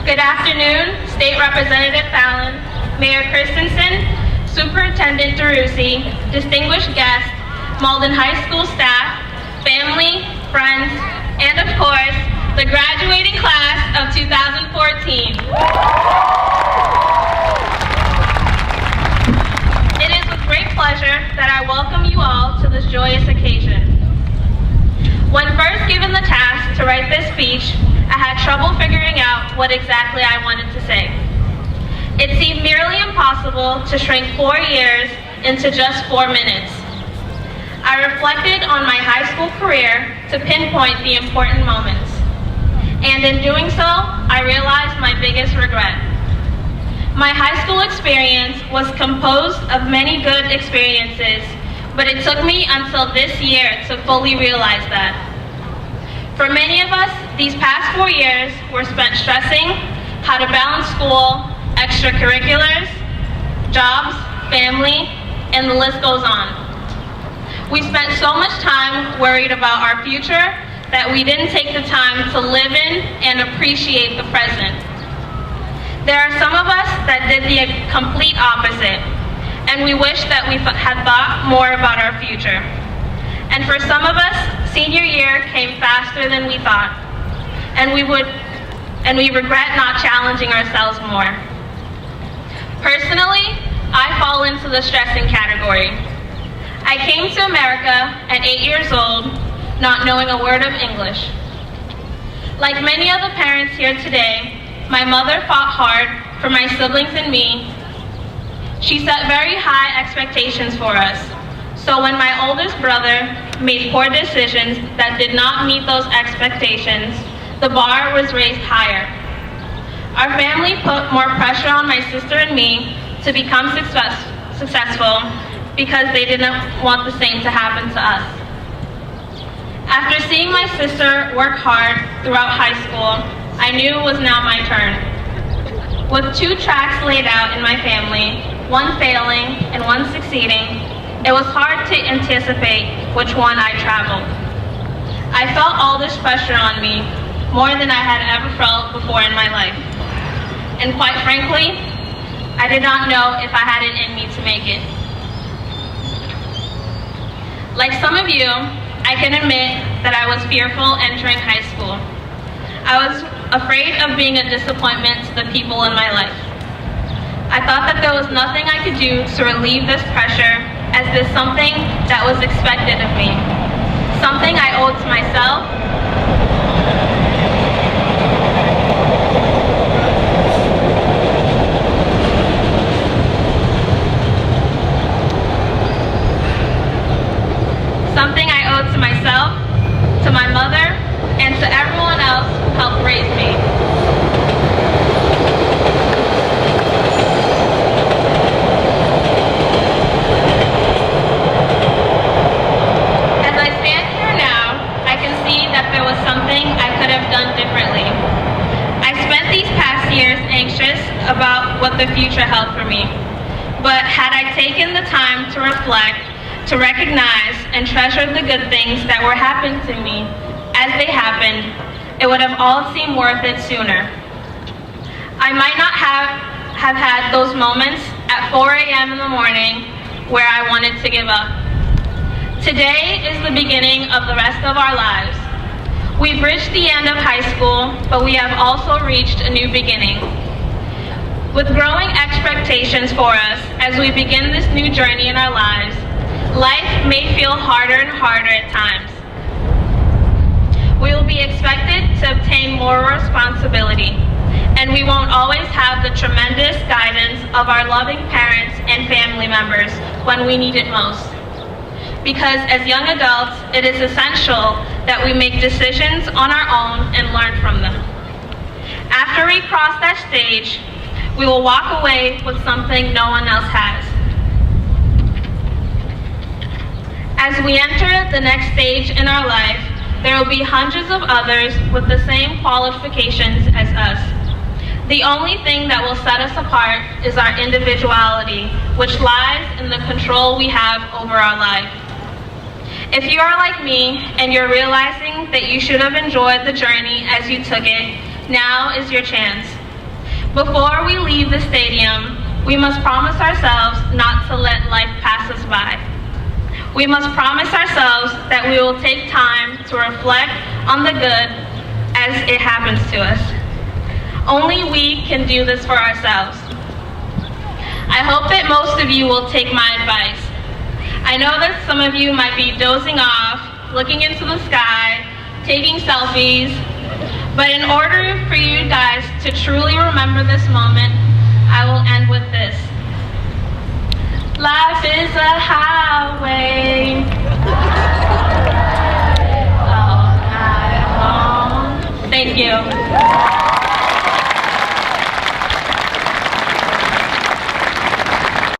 Good afternoon, State Representative Fallon, Mayor Christensen, Superintendent DeRusi, distinguished guests, Malden High School staff, family, friends, and of course, the graduating class of 2014. It is with great pleasure that I welcome you all to this joyous occasion. When first given the task to write this speech, I had trouble figuring out what exactly I wanted to say. It seemed nearly impossible to shrink 4 years into just 4 minutes. I reflected on my high school career to pinpoint the important moments. And in doing so, I realized my biggest regret. My high school experience was composed of many good experiences, but it took me until this year to fully realize that. For many of us, these past 4 years were spent stressing how to balance school, extracurriculars, jobs, family, and the list goes on. We spent so much time worried about our future that we didn't take the time to live in and appreciate the present. There are some of us that did the complete opposite, and we wish that we had thought more about our future. And for some of us, senior year came faster than we thought, and we regret not challenging ourselves more. Personally, I fall into the stressing category. I came to America at 8 years old, not knowing a word of English. Like many of the parents here today, my mother fought hard for my siblings and me. She set very high expectations for us. So when my oldest brother made poor decisions that did not meet those expectations, the bar was raised higher. Our family put more pressure on my sister and me to become successful because they didn't want the same to happen to us. After seeing my sister work hard throughout high school, I knew it was now my turn. With 2 tracks laid out in my family, one failing and one succeeding, it was hard to anticipate which one I traveled. I felt all this pressure on me, more than I had ever felt before in my life. And quite frankly, I did not know if I had it in me to make it. Like some of you, I can admit that I was fearful entering high school. I was afraid of being a disappointment to the people in my life. I thought that there was nothing I could do to relieve this pressure, as this something that was expected of me, something I owed to myself, to my mother, and to everyone else who helped raise me. As I stand here now, I can see that there was something I could have done differently. I spent these past years anxious about what the future held for me, but had I taken the time to reflect, to recognize and treasure the good things that were happening to me as they happened, it would have all seemed worth it sooner. I might not have had those moments at 4 a.m. in the morning where I wanted to give up. Today is the beginning of the rest of our lives. We've reached the end of high school, but we have also reached a new beginning. With growing expectations for us as we begin this new journey in our lives, life may feel harder and harder at times. We will be expected to obtain more responsibility, and we won't always have the tremendous guidance of our loving parents and family members when we need it most. Because as young adults, it is essential that we make decisions on our own and learn from them. After we cross that stage, we will walk away with something no one else has. As we enter the next stage in our life, there will be hundreds of others with the same qualifications as us. The only thing that will set us apart is our individuality, which lies in the control we have over our life. If you are like me and you're realizing that you should have enjoyed the journey as you took it, now is your chance. Before we leave the stadium, we must promise ourselves not to let life pass us by. We must promise ourselves that we will take time to reflect on the good as it happens to us. Only we can do this for ourselves. I hope that most of you will take my advice. I know that some of you might be dozing off, looking into the sky, taking selfies, but in order for you guys to truly remember this moment, I will end with this. Life is a highway.